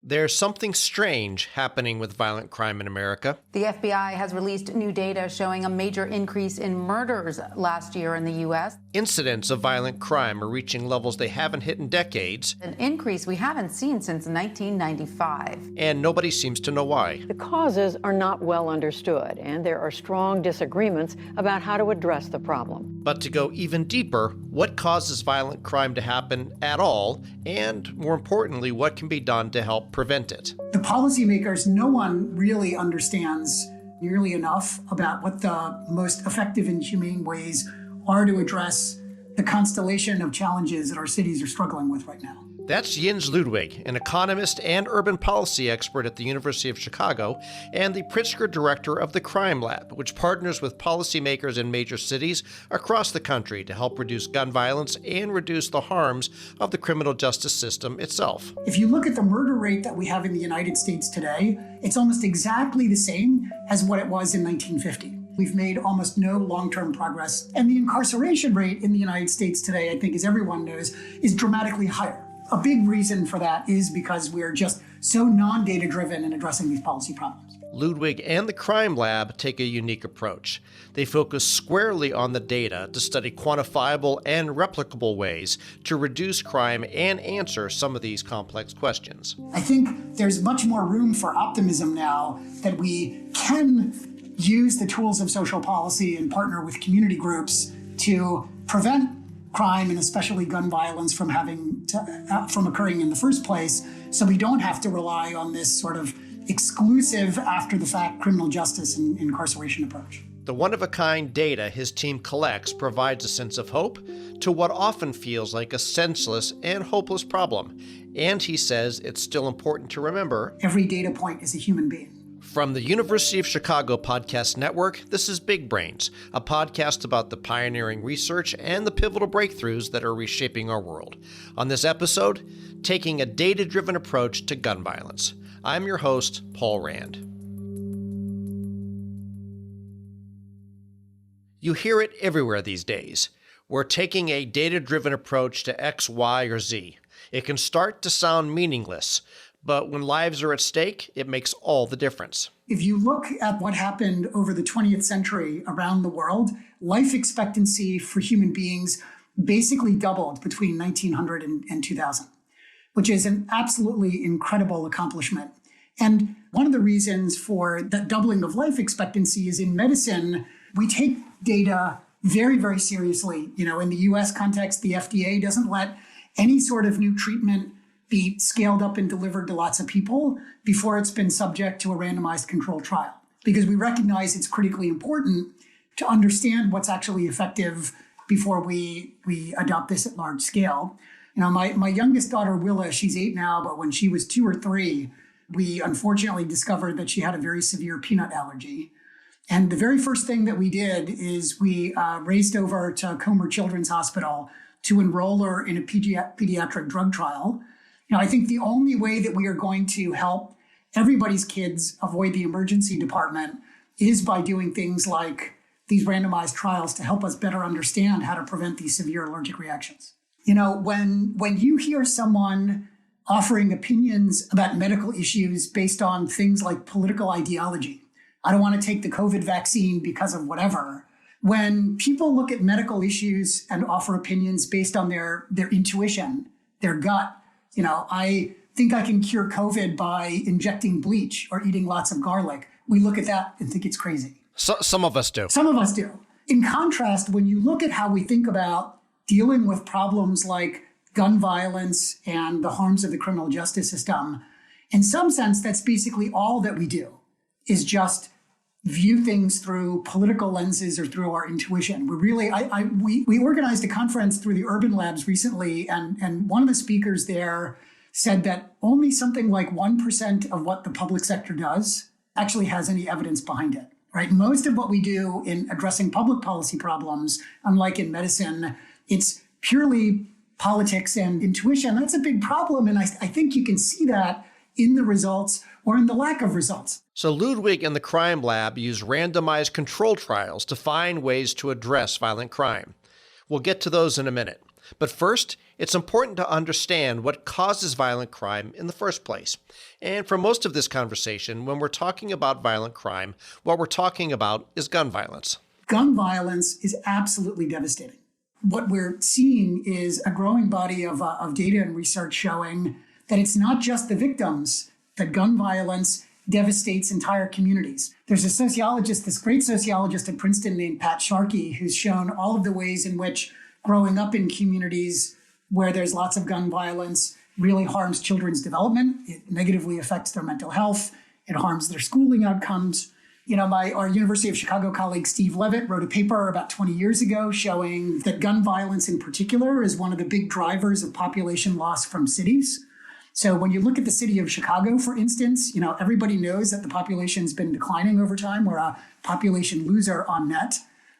There's something strange happening with violent crime in America. The FBI has released new data showing a major increase in murders last year in the U.S. Incidents of violent crime are reaching levels they haven't hit in decades. An increase we haven't seen since 1995. And nobody seems to know why. The causes are not well understood, and there are strong disagreements about how to address the problem. But to go even deeper, what causes violent crime to happen at all? And more importantly, what can be done to help prevent it? The policymakers, no one really understands nearly enough about what the most effective and humane ways are to address the constellation of challenges that our cities are struggling with right now. That's Jens Ludwig, an economist and urban policy expert at the University of Chicago and the Pritzker Director of the Crime Lab, which partners with policymakers in major cities across the country to help reduce gun violence and reduce the harms of the criminal justice system itself. If you look at the murder rate that we have in the United States today, it's almost exactly the same as what it was in 1950. We've made almost no long-term progress. And the incarceration rate in the United States today, I think, as everyone knows, is dramatically higher. A big reason for that is because we're just so non-data driven in addressing these policy problems. Ludwig and the Crime Lab take a unique approach. They focus squarely on the data to study quantifiable and replicable ways to reduce crime and answer some of these complex questions. I think there's much more room for optimism now that we can use the tools of social policy and partner with community groups to prevent crime and especially gun violence from occurring in the first place, so we don't have to rely on this sort of exclusive after-the-fact criminal justice and incarceration approach. The one-of-a-kind data his team collects provides a sense of hope to what often feels like a senseless and hopeless problem. And he says it's still important to remember, every data point is a human being. From the University of Chicago Podcast Network, this is Big Brains, a podcast about the pioneering research and the pivotal breakthroughs that are reshaping our world. On this episode, taking a data-driven approach to gun violence. I'm your host, Paul Rand. You hear it everywhere these days. We're taking a data-driven approach to X, Y, or Z. It can start to sound meaningless, but when lives are at stake, it makes all the difference. If you look at what happened over the 20th century around the world, life expectancy for human beings basically doubled between 1900 and 2000, which is an absolutely incredible accomplishment. And one of the reasons for that doubling of life expectancy is in medicine, we take data very, very seriously. You know, in the US context, the FDA doesn't let any sort of new treatment be scaled up and delivered to lots of people before it's been subject to a randomized controlled trial, because we recognize it's critically important to understand what's actually effective before we adopt this at large scale. You know, my youngest daughter, Willa, she's 8 now, but when she was 2 or 3, we unfortunately discovered that she had a very severe peanut allergy. And the very first thing that we did is we raced over to Comer Children's Hospital to enroll her in a pediatric drug trial. You know, I think the only way that we are going to help everybody's kids avoid the emergency department is by doing things like these randomized trials to help us better understand how to prevent these severe allergic reactions. You know, when you hear someone offering opinions about medical issues based on things like political ideology, I don't want to take the COVID vaccine because of whatever. When people look at medical issues and offer opinions based on their intuition, their gut, you know, I think I can cure COVID by injecting bleach or eating lots of garlic. We look at that and think it's crazy. So, some of us do. Some of us do. In contrast, when you look at how we think about dealing with problems like gun violence and the harms of the criminal justice system, in some sense, that's basically all that we do, is just view things through political lenses or through our intuition. We organized a conference through the Urban Labs recently, and one of the speakers there said that only something like 1% of what the public sector does actually has any evidence behind it, right? Most of what we do in addressing public policy problems, unlike in medicine, it's purely politics and intuition. That's a big problem, and I think you can see that in the results or in the lack of results. So Ludwig and the Crime Lab use randomized control trials to find ways to address violent crime. We'll get to those in a minute. But first, it's important to understand what causes violent crime in the first place. And for most of this conversation, when we're talking about violent crime, what we're talking about is gun violence. Gun violence is absolutely devastating. What we're seeing is a growing body of data and research showing that it's not just the victims, that gun violence devastates entire communities. There's a sociologist, this great sociologist at Princeton named Pat Sharkey, who's shown all of the ways in which growing up in communities where there's lots of gun violence really harms children's development. It negatively affects their mental health. It harms their schooling outcomes. Our University of Chicago colleague Steve Levitt wrote a paper about 20 years ago showing that gun violence in particular is one of the big drivers of population loss from cities. So when you look at the city of Chicago, for instance, everybody knows that the population's been declining over time. We're a population loser on net.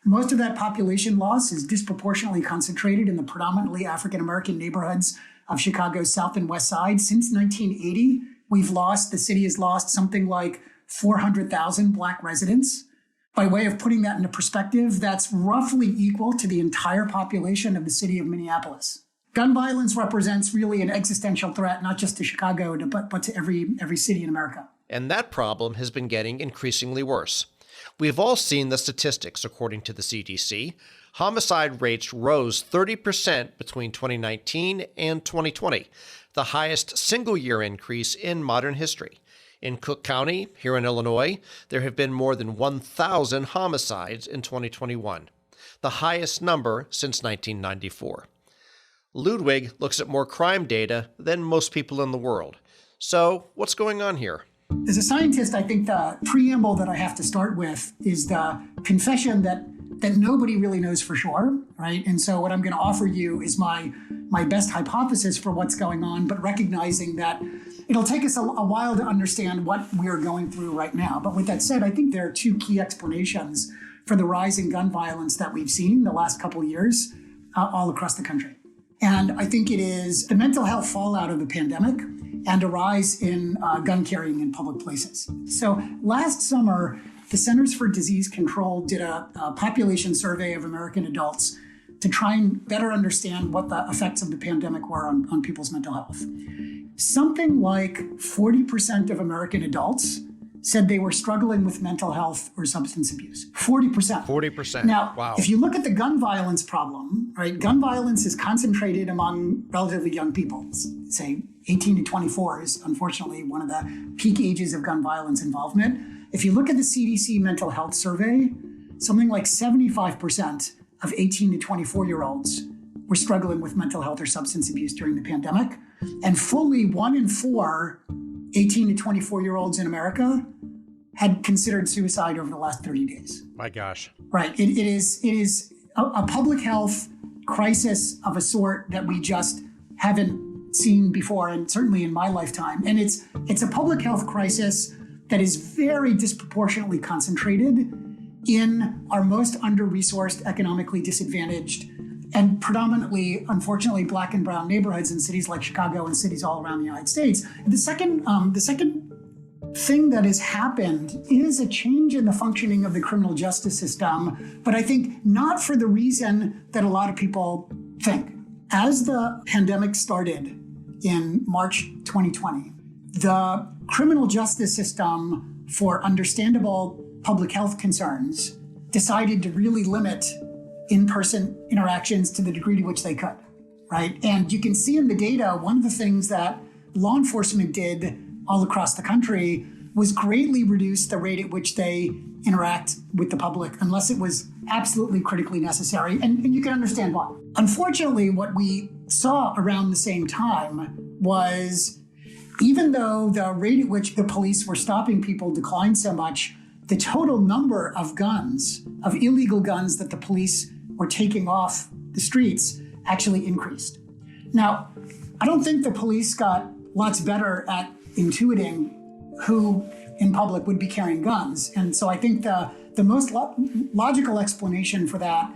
Most of that population loss is disproportionately concentrated in the predominantly African-American neighborhoods of Chicago's South and West Side. Since 1980, the city has lost something like 400,000 Black residents. By way of putting that into perspective, that's roughly equal to the entire population of the city of Minneapolis. Gun violence represents really an existential threat, not just to Chicago, but to every city in America. And that problem has been getting increasingly worse. We've all seen the statistics, according to the CDC. Homicide rates rose 30% between 2019 and 2020, the highest single-year increase in modern history. In Cook County, here in Illinois, there have been more than 1,000 homicides in 2021, the highest number since 1994. Ludwig looks at more crime data than most people in the world. So, what's going on here? As a scientist, I think the preamble that I have to start with is the confession that nobody really knows for sure, right? And so what I'm going to offer you is my best hypothesis for what's going on, but recognizing that it'll take us a while to understand what we're going through right now. But with that said, I think there are two key explanations for the rise in gun violence that we've seen the last couple of years all across the country. And I think it is the mental health fallout of the pandemic and a rise in gun carrying in public places. So last summer, the Centers for Disease Control did a population survey of American adults to try and better understand what the effects of the pandemic were on people's mental health. Something like 40% of American adults said they were struggling with mental health or substance abuse. 40%. 40%. Now, wow. If you look at the gun violence problem, right, gun violence is concentrated among relatively young people. Say 18 to 24 is unfortunately one of the peak ages of gun violence involvement. If you look at the CDC mental health survey, something like 75% of 18 to 24-year-olds were struggling with mental health or substance abuse during the pandemic. And fully 1 in 4 18 to 24-year-olds in America had considered suicide over the last 30 days. My gosh. Right. It is a public health crisis of a sort that we just haven't seen before, and certainly in my lifetime. And it's a public health crisis that is very disproportionately concentrated in our most under-resourced, economically disadvantaged, and predominantly, unfortunately, Black and brown neighborhoods in cities like Chicago and cities all around the United States. The second thing that has happened is a change in the functioning of the criminal justice system, but I think not for the reason that a lot of people think. As the pandemic started in March 2020, the criminal justice system, for understandable public health concerns, decided to really limit in-person interactions to the degree to which they could, right? And you can see in the data, one of the things that law enforcement did all across the country was greatly reduce the rate at which they interact with the public unless it was absolutely critically necessary. And you can understand why. Unfortunately, what we saw around the same time was, even though the rate at which the police were stopping people declined so much, the total number of guns, of illegal guns that the police were taking off the streets actually increased. Now, I don't think the police got lots better at intuiting who in public would be carrying guns. And so I think the most logical explanation for that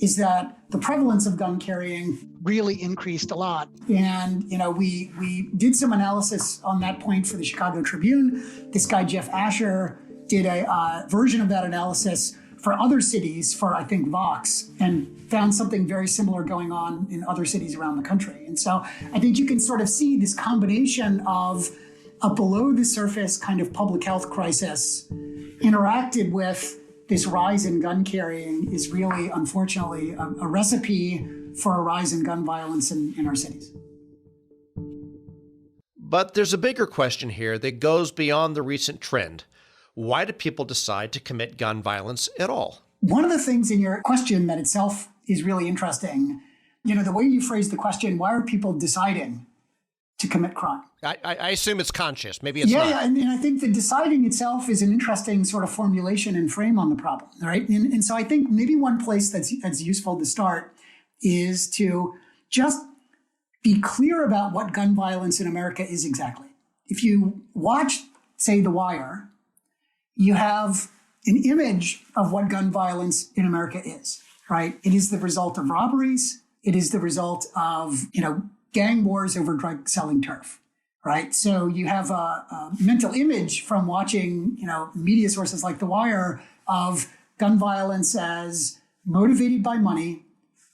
is that the prevalence of gun carrying really increased a lot. And, we did some analysis on that point for the Chicago Tribune. This guy, Jeff Asher, did a version of that analysis for other cities, for I think Vox, and found something very similar going on in other cities around the country. And so I think you can sort of see this combination of a below the surface kind of public health crisis interacted with this rise in gun carrying is really, unfortunately, a recipe for a rise in gun violence in our cities. But there's a bigger question here that goes beyond the recent trend. Why do people decide to commit gun violence at all? One of the things in your question that itself is really interesting, the way you phrase the question, why are people deciding to commit crime? I assume it's conscious. Maybe it's not. Yeah, and I think the deciding itself is an interesting sort of formulation and frame on the problem, right? And so I think maybe one place that's useful to start is to just be clear about what gun violence in America is exactly. If you watch, say, The Wire, you have an image of what gun violence in America is, right? It is the result of robberies. It is the result of, gang wars over drug selling turf, right? So you have a mental image from watching, media sources like The Wire of gun violence as motivated by money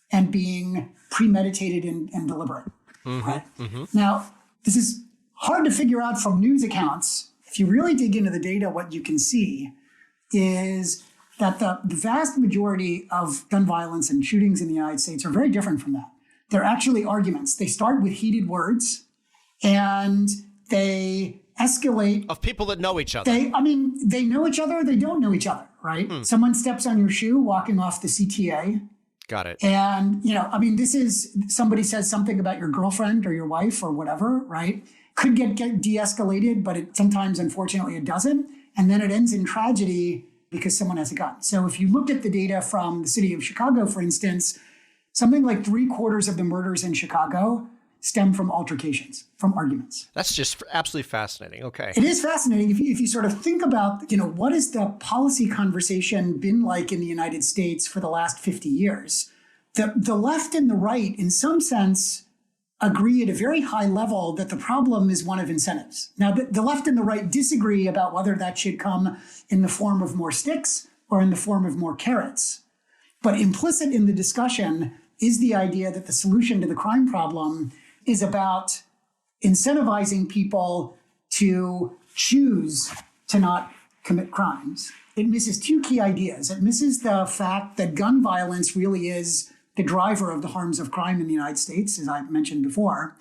and being premeditated and deliberate, right? Mm-hmm. Now, this is hard to figure out from news accounts. If you really dig into the data, what you can see is that the vast majority of gun violence and shootings in the United States are very different from that. They're actually arguments. They start with heated words and they escalate. Of people that know each other. They know each other or they don't know each other, right? Someone steps on your shoe walking off the CTA. Got it. And, this is somebody says something about your girlfriend or your wife or whatever, right? Could get de-escalated, but sometimes, unfortunately, it doesn't. And then it ends in tragedy because someone has a gun. So if you looked at the data from the city of Chicago, for instance, something like 3/4 of the murders in Chicago stem from altercations, from arguments. That's just absolutely fascinating. Okay. It is fascinating. If you sort of think about, what has the policy conversation been like in the United States for the last 50 years? The left and the right, in some sense, agree at a very high level that the problem is one of incentives. Now, the left and the right disagree about whether that should come in the form of more sticks or in the form of more carrots. But implicit in the discussion is the idea that the solution to the crime problem is about incentivizing people to choose to not commit crimes. It misses two key ideas. It misses the fact that gun violence really is the driver of the harms of crime in the United States, as I've mentioned before.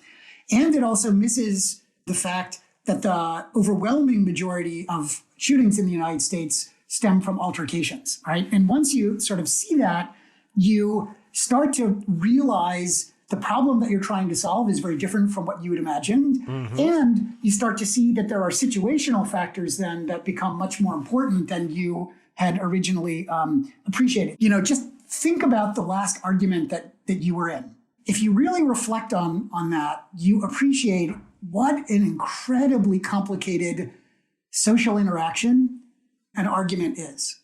And it also misses the fact that the overwhelming majority of shootings in the United States stem from altercations, right? And once you sort of see that, you start to realize the problem that you're trying to solve is very different from what you would imagine. Mm-hmm. And you start to see that there are situational factors then that become much more important than you had originally appreciated. Just think about the last argument that you were in. If you really reflect on that, you appreciate what an incredibly complicated social interaction an argument is,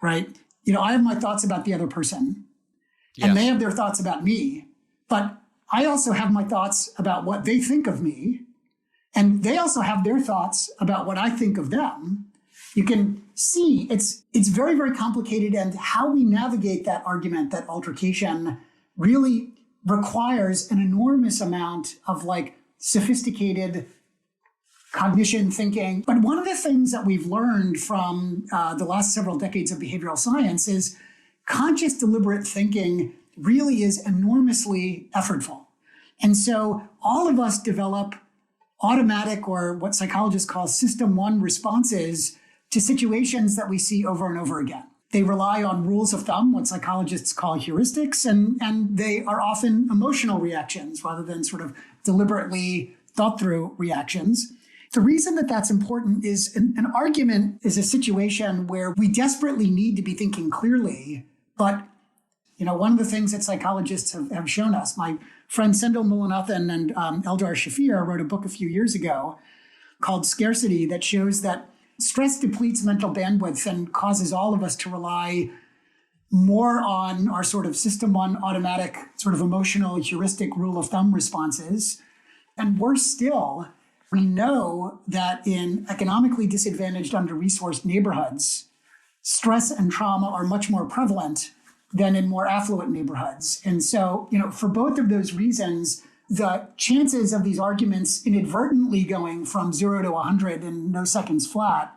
right? I have my thoughts about the other person, yes, and they have their thoughts about me, but I also have my thoughts about what they think of me, and they also have their thoughts about what I think of them. You can see it's very, very complicated, and how we navigate that argument, that altercation, really requires an enormous amount of sophisticated cognition thinking. But one of the things that we've learned from the last several decades of behavioral science is conscious, deliberate thinking really is enormously effortful. And so all of us develop automatic, or what psychologists call system one responses to situations that we see over and over again. They rely on rules of thumb, what psychologists call heuristics, and they are often emotional reactions rather than sort of deliberately thought through reactions. The reason that that's important is an argument is a situation where we desperately need to be thinking clearly. But, one of the things that psychologists have shown us, my friend Sendhil Mullainathan and Eldar Shafir wrote a book a few years ago called Scarcity that shows that stress depletes mental bandwidth and causes all of us to rely more on our sort of system one automatic sort of emotional heuristic rule of thumb responses. And worse still, we know that in economically disadvantaged, under-resourced neighborhoods, stress and trauma are much more prevalent than in more affluent neighborhoods. And so, for both of those reasons, the chances of these arguments inadvertently going from 0 to 100 in no seconds flat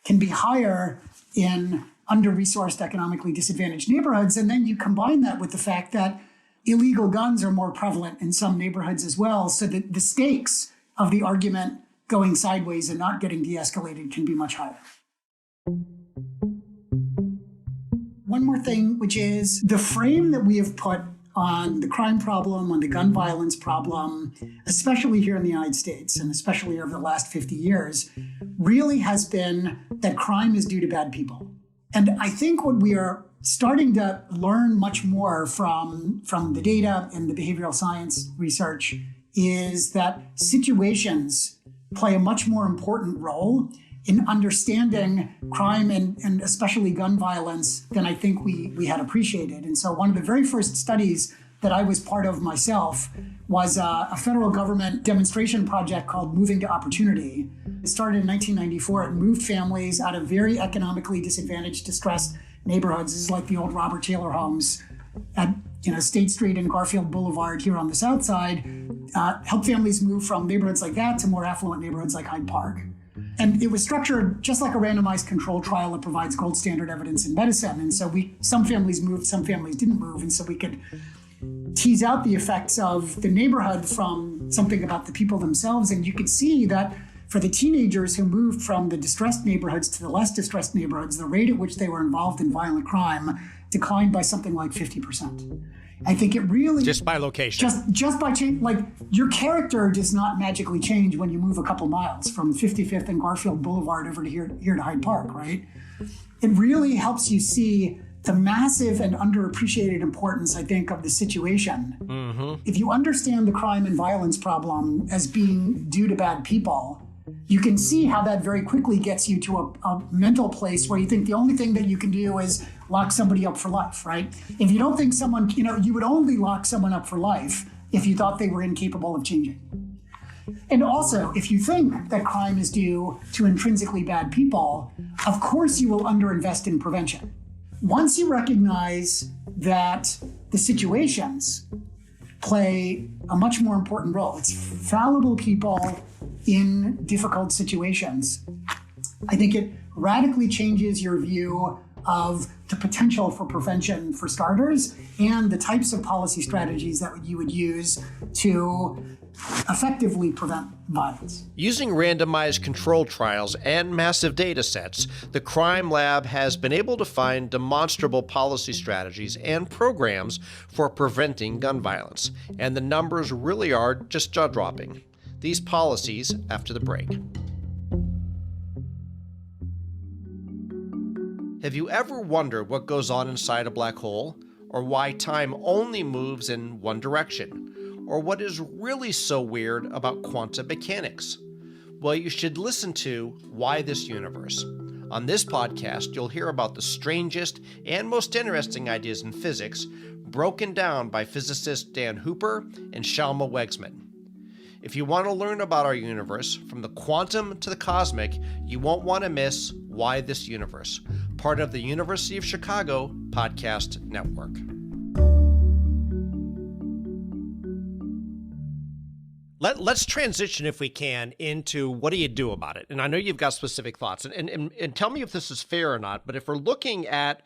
can be higher in under-resourced, economically disadvantaged neighborhoods. And then you combine that with the fact that illegal guns are more prevalent in some neighborhoods as well, so that the stakes of the argument going sideways and not getting de-escalated can be much higher. One more thing, which is the frame that we have put on the crime problem, on the gun violence problem, especially here in the United States, and especially over the last 50 years, really has been that crime is due to bad people. And I think what we are starting to learn much more from the data and the behavioral science research is that situations play a much more important role in understanding crime and especially gun violence than I think we had appreciated. And so one of the very first studies that I was part of myself was a federal government demonstration project called Moving to Opportunity. It started in 1994. It moved families out of very economically disadvantaged, distressed neighborhoods. This is like the old Robert Taylor homes at State Street and Garfield Boulevard here on the South Side. Help families move from neighborhoods like that to more affluent neighborhoods like Hyde Park. And it was structured just like a randomized control trial that provides gold standard evidence in medicine. And so some families moved, some families didn't move. And so we could tease out the effects of the neighborhood from something about the people themselves. And you could see that for the teenagers who moved from the distressed neighborhoods to the less distressed neighborhoods, the rate at which they were involved in violent crime declined by something like 50%. I think it really just by location, just by change. Like, your character does not magically change when you move a couple miles from 55th and Garfield Boulevard over to here to Hyde Park, right? It really helps you see the massive and underappreciated importance, I think, of the situation. Mm-hmm. If you understand the crime and violence problem as being due to bad people, you can see how that very quickly gets you to a mental place where you think the only thing that you can do is lock somebody up for life, right? If you don't think someone, you would only lock someone up for life if you thought they were incapable of changing. And also, if you think that crime is due to intrinsically bad people, of course you will underinvest in prevention. Once you recognize that the situations play a much more important role, it's fallible people in difficult situations, I think it radically changes your view of the potential for prevention for starters and the types of policy strategies that you would use to effectively prevent violence. Using randomized control trials and massive data sets, the Crime Lab has been able to find demonstrable policy strategies and programs for preventing gun violence. And the numbers really are just jaw-dropping. These policies after the break. Have you ever wondered what goes on inside a black hole? Or why time only moves in one direction? Or what is really so weird about quantum mechanics? Well, you should listen to Why This Universe. On this podcast, you'll hear about the strangest and most interesting ideas in physics, broken down by physicists Dan Hooper and Shalma Wegsman. If you want to learn about our universe, from the quantum to the cosmic, you won't want to miss Why This Universe, part of the University of Chicago podcast network. Let's transition, if we can, into what do you do about it? And I know you've got specific thoughts, and tell me if this is fair or not, but if we're looking at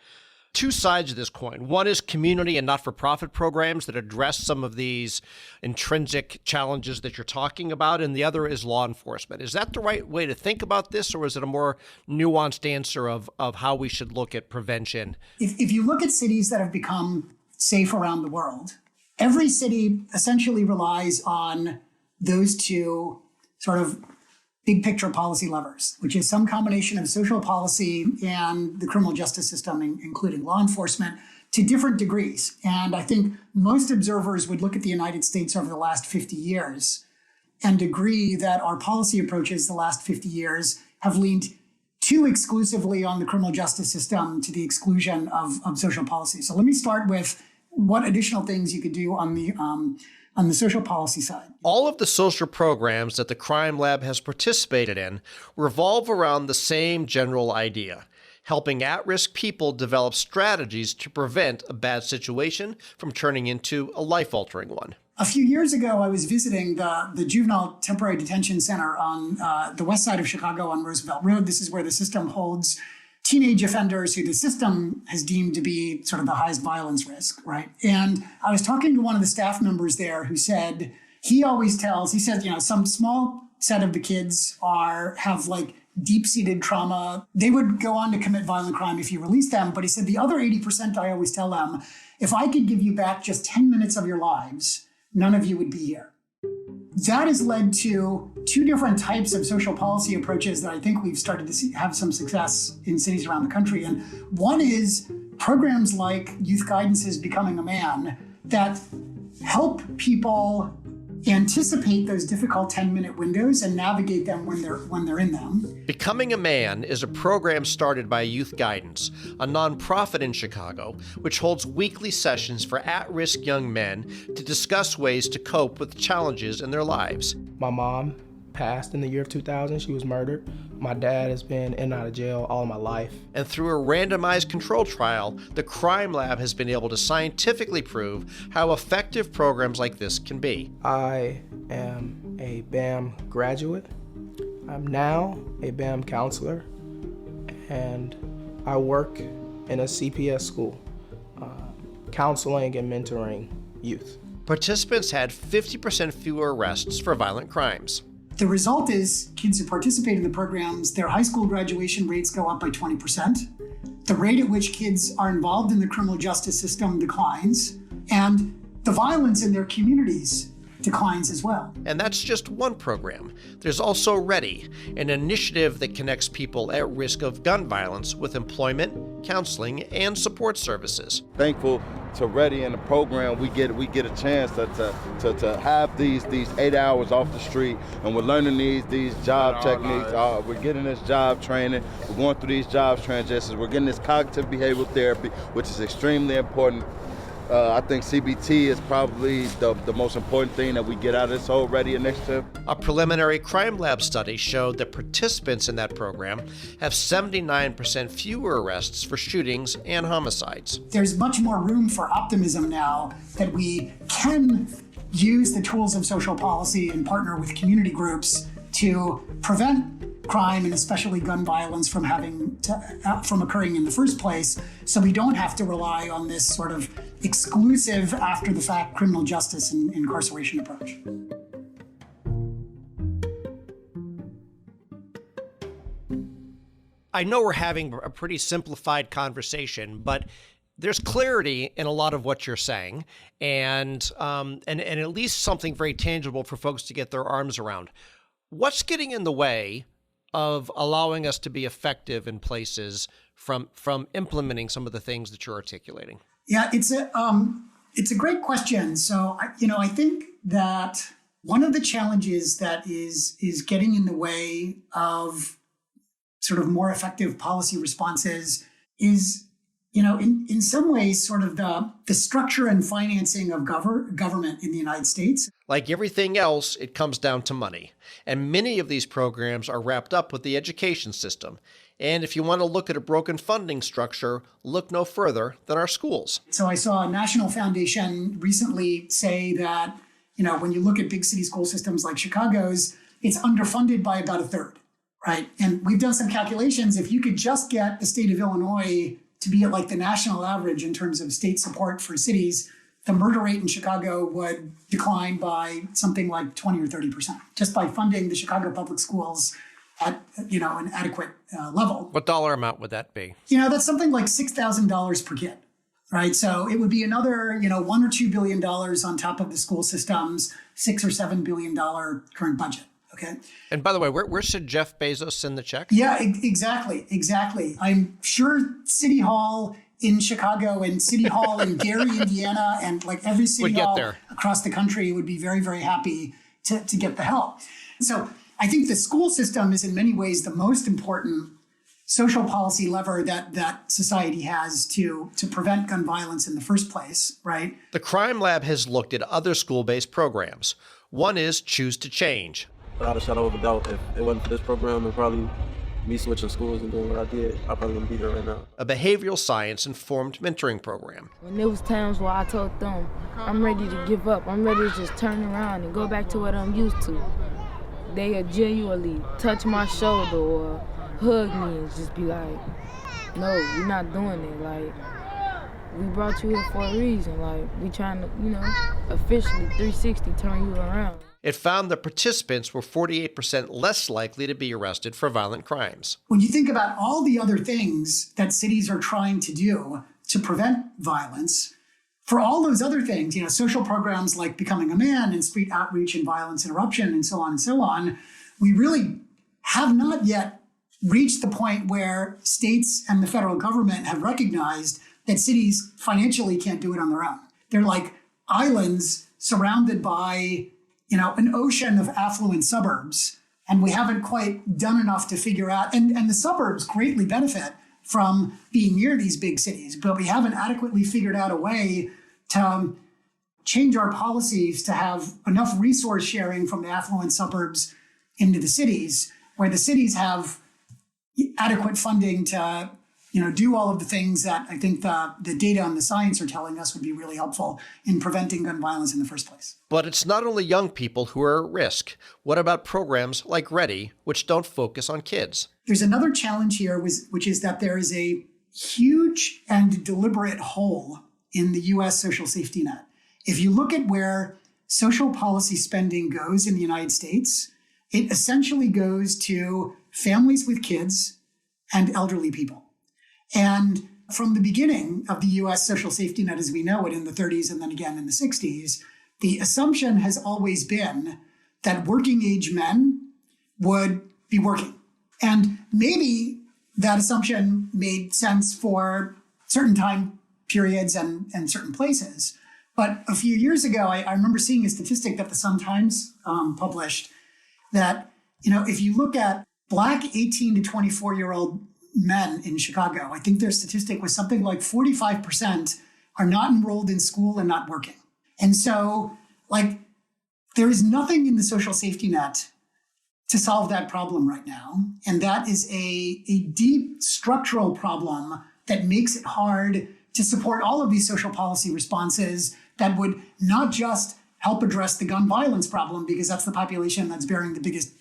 two sides of this coin. One is community and not-for-profit programs that address some of these intrinsic challenges that you're talking about, and the other is law enforcement. Is that the right way to think about this, or is it a more nuanced answer of how we should look at prevention? If you look at cities that have become safe around the world, every city essentially relies on those two sort of big picture policy levers, which is some combination of social policy and the criminal justice system, including law enforcement, to different degrees. And I think most observers would look at the United States over the last 50 years and agree that our policy approaches the last 50 years have leaned too exclusively on the criminal justice system to the exclusion of social policy. So let me start with what additional things you could do on the social policy side. All of the social programs that the Crime Lab has participated in revolve around the same general idea: helping at-risk people develop strategies to prevent a bad situation from turning into a life-altering one. A few years ago, I was visiting the Juvenile Temporary Detention Center on the west side of Chicago on Roosevelt Road. This is where the system holds teenage offenders who the system has deemed to be sort of the highest violence risk, right? And I was talking to one of the staff members there who said, he says, some small set of the kids have like deep-seated trauma. They would go on to commit violent crime if you release them. But he said, the other 80%, I always tell them, if I could give you back just 10 minutes of your lives, none of you would be here. That has led to two different types of social policy approaches that I think we've started to have some success in cities around the country. And one is programs like Youth Guidance's Becoming a Man that help people anticipate those difficult 10-minute windows and navigate them when they're in them. Becoming a Man is a program started by Youth Guidance, a nonprofit in Chicago, which holds weekly sessions for at-risk young men to discuss ways to cope with challenges in their lives. My mom passed in the year of 2000. She was murdered. My dad has been in and out of jail all of my life. And through a randomized control trial, the Crime Lab has been able to scientifically prove how effective programs like this can be. I am a BAM graduate. I'm now a BAM counselor, and I work in a CPS school, counseling and mentoring youth. Participants had 50% fewer arrests for violent crimes. The result is kids who participate in the programs, their high school graduation rates go up by 20%. The rate at which kids are involved in the criminal justice system declines, and the violence in their communities declines as well. And that's just one program. There's also READY, an initiative that connects people at risk of gun violence with employment, counseling, and support services. Thankful to READY and the program, we get a chance to have these 8 hours off the street, and we're learning these job techniques. We're getting this job training. We're going through these job transitions. We're getting this cognitive behavioral therapy, which is extremely important. I think CBT is probably the most important thing that we get out of this whole READY initiative. A preliminary Crime Lab study showed that participants in that program have 79% fewer arrests for shootings and homicides. There's much more room for optimism now that we can use the tools of social policy and partner with community groups to prevent crime and especially gun violence from occurring in the first place, so we don't have to rely on this sort of exclusive after-the-fact criminal justice and incarceration approach. I know we're having a pretty simplified conversation, but there's clarity in a lot of what you're saying, and at least something very tangible for folks to get their arms around. What's getting in the way of allowing us to be effective in places from implementing some of the things that you're articulating? Yeah, it's a great question. So, I think that one of the challenges that is getting in the way of sort of more effective policy responses is, in some ways, sort of the structure and financing of government in the United States. Like everything else, it comes down to money. And many of these programs are wrapped up with the education system. And if you want to look at a broken funding structure, look no further than our schools. So I saw a national foundation recently say that, when you look at big city school systems like Chicago's, it's underfunded by about a third, right? And we've done some calculations. If you could just get the state of Illinois to be at like the national average in terms of state support for cities, the murder rate in Chicago would decline by something like 20 or 30%, just by funding the Chicago public schools at, an adequate level. What dollar amount would that be? That's something like $6,000 per kid, right? So it would be another, $1 or $2 billion on top of the school system's $6 or $7 billion current budget. Okay. And by the way, where should Jeff Bezos send the check? Yeah, exactly. I'm sure City Hall in Chicago and City Hall in Gary, Indiana, and like every city hall across the country would be very, very happy to get the help. So I think the school system is in many ways the most important social policy lever that society has to prevent gun violence in the first place, right? The Crime Lab has looked at other school-based programs. One is Choose to Change. Without a shadow of a doubt, if it wasn't for this program, it probably me switching schools and doing what I did, I probably wouldn't be here right now. A behavioral science-informed mentoring program. When there was times where I told them, I'm ready to give up, I'm ready to just turn around and go back to what I'm used to, they would genuinely touch my shoulder or hug me and just be like, no, we're not doing it. Like, we brought you here for a reason. Like, we trying to, officially 360 turn you around. It found that participants were 48% less likely to be arrested for violent crimes. When you think about all the other things that cities are trying to do to prevent violence, for all those other things, social programs like Becoming a Man and street outreach and violence interruption and so on, we really have not yet reached the point where states and the federal government have recognized that cities financially can't do it on their own. They're like islands surrounded by, an ocean of affluent suburbs. And we haven't quite done enough to figure out, and the suburbs greatly benefit from being near these big cities, but we haven't adequately figured out a way to change our policies to have enough resource sharing from the affluent suburbs into the cities, where the cities have adequate funding to do all of the things that I think the data and the science are telling us would be really helpful in preventing gun violence in the first place. But it's not only young people who are at risk. What about programs like READY, which don't focus on kids? There's another challenge here, which is that there is a huge and deliberate hole in the U.S. social safety net. If you look at where social policy spending goes in the United States, it essentially goes to families with kids and elderly people. And from the beginning of the U.S. social safety net as we know it in the 30s and then again in the 60s, the assumption has always been that working age men would be working. And maybe that assumption made sense for certain time periods and certain places. But a few years ago, I remember seeing a statistic that the Sun-Times published that, if you look at Black 18 to 24-year-old men in Chicago, I think their statistic was something like 45% are not enrolled in school and not working. And so, there is nothing in the social safety net to solve that problem right now. And that is a deep structural problem that makes it hard to support all of these social policy responses that would not just help address the gun violence problem, because that's the population that's bearing the biggest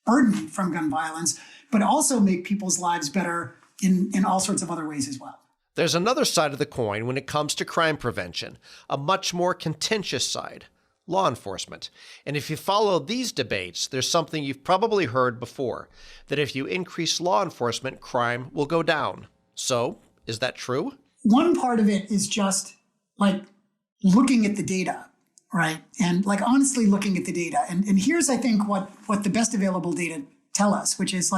burden from gun violence, but also make people's lives better in all sorts of other ways as well. There's another side of the coin when it comes to crime prevention, a much more contentious side, law enforcement. And if you follow these debates, there's something you've probably heard before, that if you increase law enforcement, crime will go down. So, is that true? One part of it is just looking at the data, right? And honestly looking at the data. And here's, I think, what the best available data tell us, which is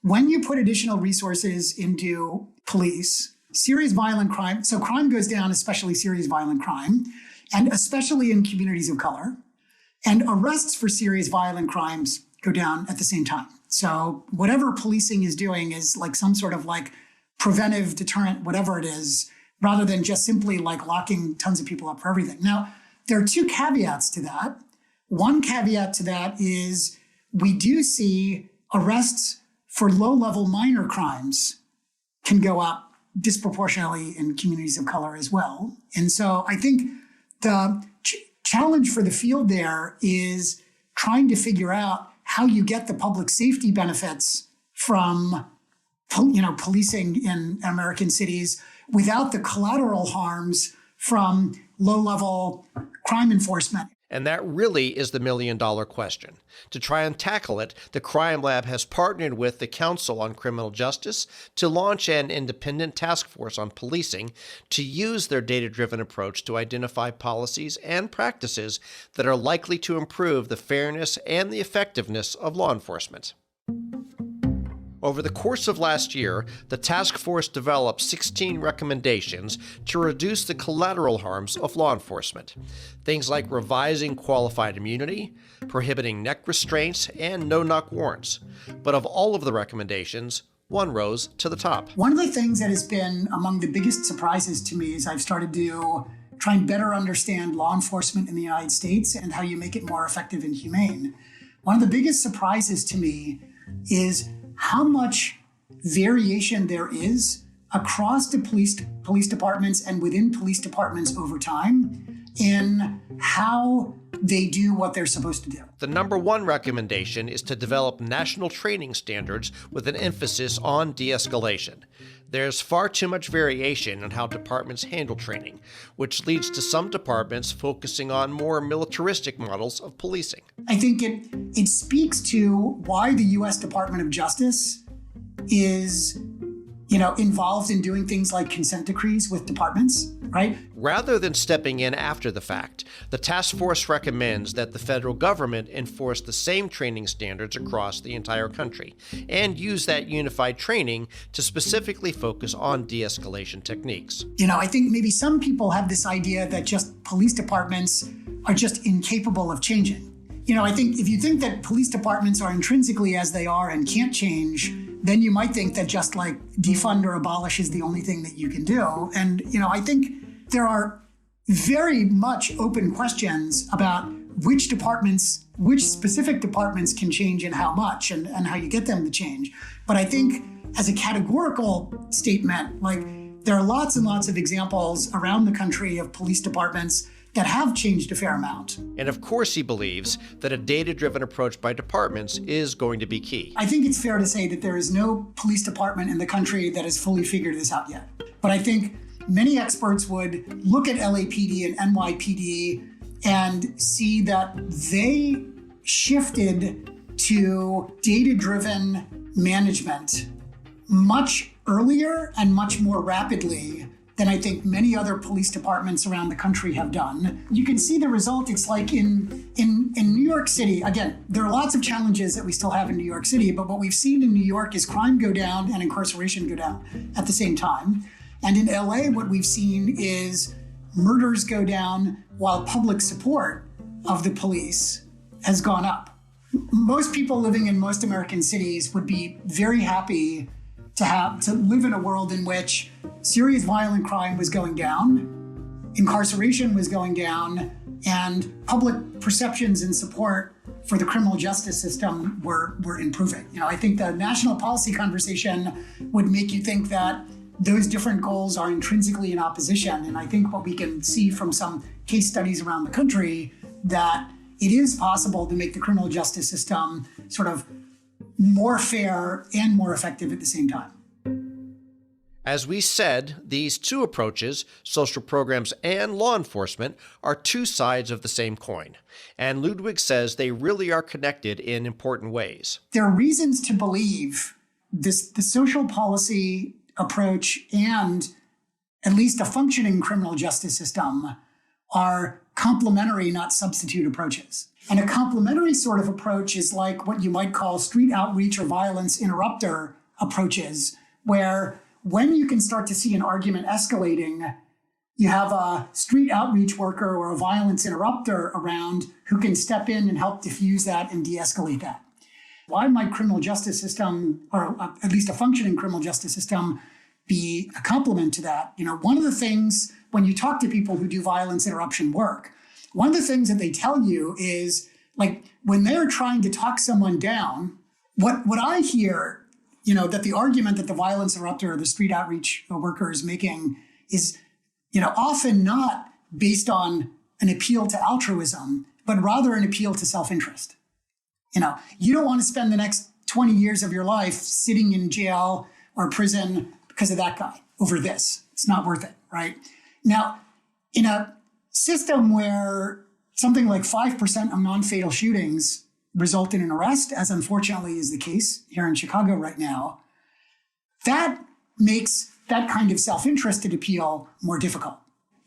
when you put additional resources into police, serious violent crime, so crime goes down, especially serious violent crime, and especially in communities of color, and arrests for serious violent crimes go down at the same time. So whatever policing is doing is some sort of preventive deterrent, whatever it is, rather than just simply locking tons of people up for everything. Now, there are two caveats to that. One caveat to that is we do see arrests for low-level minor crimes can go up disproportionately in communities of color as well. And so I think the challenge for the field there is trying to figure out how you get the public safety benefits from policing in American cities without the collateral harms from low-level crime enforcement. And that really is the million-dollar question. To try and tackle it, the Crime Lab has partnered with the Council on Criminal Justice to launch an independent task force on policing to use their data-driven approach to identify policies and practices that are likely to improve the fairness and the effectiveness of law enforcement. Over the course of last year, the task force developed 16 recommendations to reduce the collateral harms of law enforcement. Things like revising qualified immunity, prohibiting neck restraints, and no-knock warrants. But of all of the recommendations, one rose to the top. One of the things that has been among the biggest surprises to me as I've started to try and better understand law enforcement in the United States and how you make it more effective and humane. One of the biggest surprises to me is how much variation there is across the police departments and within police departments over time in how they do what they're supposed to do. The number one recommendation is to develop national training standards with an emphasis on de-escalation. There's far too much variation in how departments handle training, which leads to some departments focusing on more militaristic models of policing. I think it speaks to why the U.S. Department of Justice is, involved in doing things like consent decrees with departments, right? Rather than stepping in after the fact, the task force recommends that the federal government enforce the same training standards across the entire country and use that unified training to specifically focus on de-escalation techniques. I think maybe some people have this idea that just police departments are just incapable of changing. I think if you think that police departments are intrinsically as they are and can't change, then you might think that just like defund or abolish is the only thing that you can do. And, I think there are very much open questions about which specific departments can change and how much and how you get them to change. But I think as a categorical statement, there are lots and lots of examples around the country of police departments that have changed a fair amount. And of course he believes that a data-driven approach by departments is going to be key. I think it's fair to say that there is no police department in the country that has fully figured this out yet. But I think many experts would look at LAPD and NYPD and see that they shifted to data-driven management much earlier and much more rapidly than I think many other police departments around the country have done. You can see the result. It's like in New York City. Again, there are lots of challenges that we still have in New York City, but what we've seen in New York is crime go down and incarceration go down at the same time. And in LA, what we've seen is murders go down while public support of the police has gone up. Most people living in most American cities would be very happy to live in a world in which serious violent crime was going down, incarceration was going down, and public perceptions and support for the criminal justice system were improving. I think the national policy conversation would make you think that those different goals are intrinsically in opposition. And I think what we can see from some case studies around the country that it is possible to make the criminal justice system sort of more fair and more effective at the same time. As we said, these two approaches, social programs and law enforcement, are two sides of the same coin. And Ludwig says they really are connected in important ways. There are reasons to believe the social policy approach and at least a functioning criminal justice system are complementary, not substitute approaches. And a complementary sort of approach is like what you might call street outreach or violence interrupter approaches, where when you can start to see an argument escalating, you have a street outreach worker or a violence interrupter around who can step in and help diffuse that and de-escalate that. Why might criminal justice system, or at least a functioning criminal justice system, be a complement to that? One of the things when you talk to people who do violence interruption work, one of the things that they tell you is, like, when they're trying to talk someone down, what I hear, that the argument that the violence interrupter or the street outreach worker is making is, often not based on an appeal to altruism, but rather an appeal to self-interest. You don't want to spend the next 20 years of your life sitting in jail or prison because of that guy over this. It's not worth it, right? Now, in a system where something like 5% of non-fatal shootings result in an arrest, as unfortunately is the case here in Chicago right now, that makes that kind of self-interested appeal more difficult.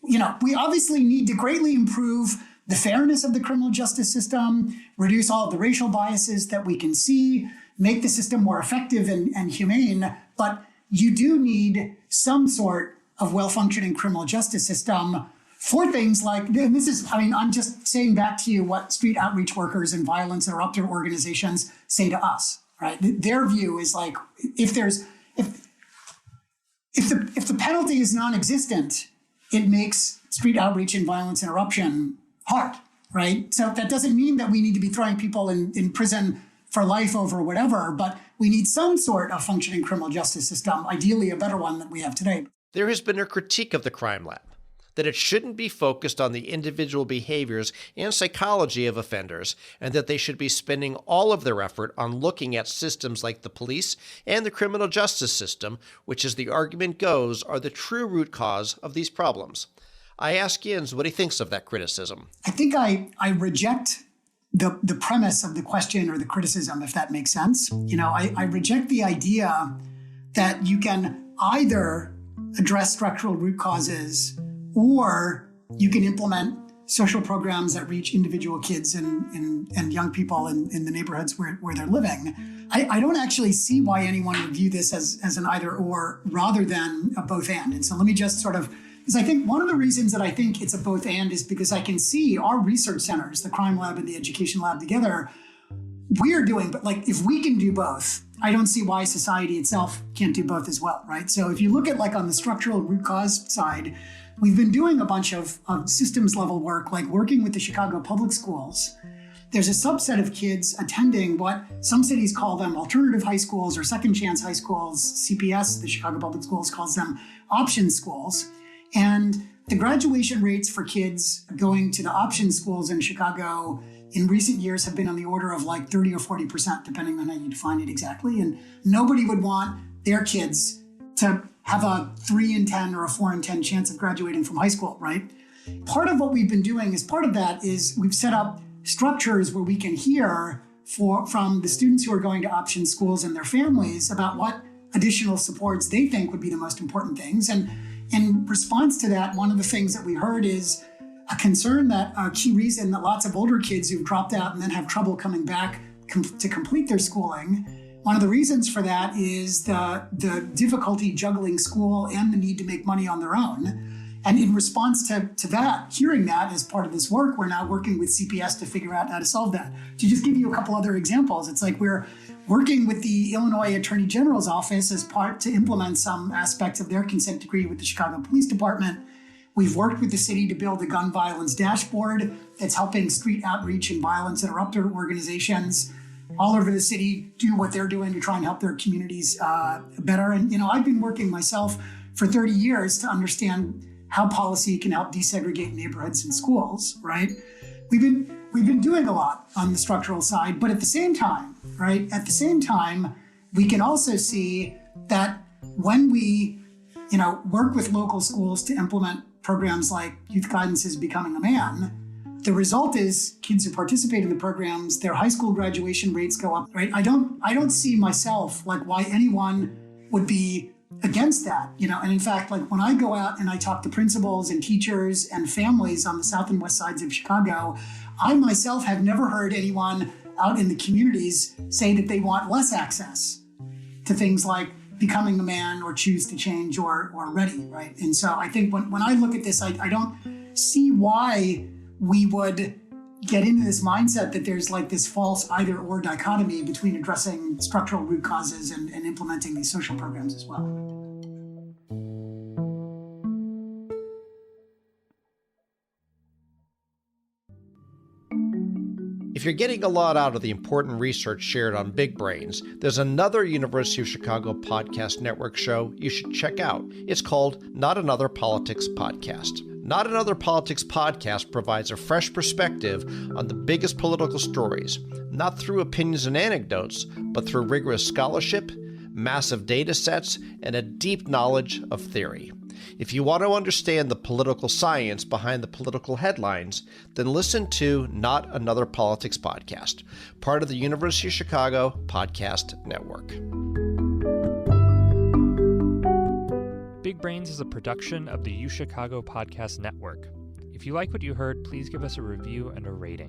We obviously need to greatly improve the fairness of the criminal justice system, reduce all of the racial biases that we can see, make the system more effective and humane, but you do need some sort of well-functioning criminal justice system for things like, and this is, I'm just saying back to you what street outreach workers and violence interrupter organizations say to us, right? Their view is like, if the penalty is non-existent, it makes street outreach and violence interruption hard, right? So that doesn't mean that we need to be throwing people in prison for life over whatever, but we need some sort of functioning criminal justice system, ideally a better one than we have today. There has been a critique of the crime lab, that it shouldn't be focused on the individual behaviors and psychology of offenders, and that they should be spending all of their effort on looking at systems like the police and the criminal justice system, which, as the argument goes, are the true root cause of these problems. I ask Jens what he thinks of that criticism. I think I reject the premise of the question or the criticism, if that makes sense. I reject the idea that you can either address structural root causes or you can implement social programs that reach individual kids and young people in the neighborhoods where they're living. I don't actually see why anyone would view this as an either or rather than a both and. And so let me just because I think one of the reasons that I think it's a both and is because I can see our research centers, the crime lab and the education lab together, we're doing, but if we can do both, I don't see why society itself can't do both as well, right? So if you look at on the structural root cause side, we've been doing a bunch of systems level work, like working with the Chicago public schools. There's a subset of kids attending what some cities call them alternative high schools or second chance high schools. CPS, the Chicago Public Schools, calls them option schools. And the graduation rates for kids going to the option schools in Chicago in recent years have been on the order of 30 or 40%, depending on how you define it exactly. And nobody would want their kids to have a 3 in 10 or a 4 in 10 chance of graduating from high school, right? Part of what we've been doing as part of that is we've set up structures where we can hear from the students who are going to option schools and their families about what additional supports they think would be the most important things. And in response to that, one of the things that we heard is a concern that a key reason that lots of older kids who've dropped out and then have trouble coming back to complete their schooling, one of the reasons for that is the difficulty juggling school and the need to make money on their own. And in response to that, hearing that as part of this work, we're now working with CPS to figure out how to solve that. To just give you a couple other examples, it's we're working with the Illinois Attorney General's office as part to implement some aspects of their consent decree with the Chicago Police Department. We've worked with the city to build a gun violence dashboard that's helping street outreach and violence interrupter organizations all over the city do what they're doing to try and help their communities better. And, I've been working myself for 30 years to understand how policy can help desegregate neighborhoods and schools, right? We've been doing a lot on the structural side, but at the same time, right? At the same time, we can also see that when we, work with local schools to implement programs like Youth Guidance is Becoming a Man, the result is kids who participate in the programs, their high school graduation rates go up, right? I don't see myself why anyone would be against that, and in fact, when I go out and I talk to principals and teachers and families on the south and west sides of Chicago, I myself have never heard anyone out in the communities say that they want less access to things like Becoming a Man or Choose to Change or Ready, right? And so I think when I look at this, I don't see why we would get into this mindset that there's this false either or dichotomy between addressing structural root causes and implementing these social programs as well. If you're getting a lot out of the important research shared on big brains, there's another University of Chicago podcast network show you should check out. It's called Not Another Politics Podcast. Not Another Politics Podcast provides a fresh perspective on the biggest political stories, not through opinions and anecdotes, but through rigorous scholarship, massive data sets, and a deep knowledge of theory. If you want to understand the political science behind the political headlines, then listen to Not Another Politics Podcast, part of the University of Chicago Podcast Network. Big Brains is a production of the UChicago Podcast Network. If you like what you heard, please give us a review and a rating.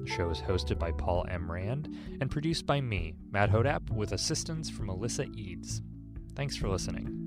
The show is hosted by Paul M. Rand and produced by me, Matt Hodap, with assistance from Alyssa Eads. Thanks for listening.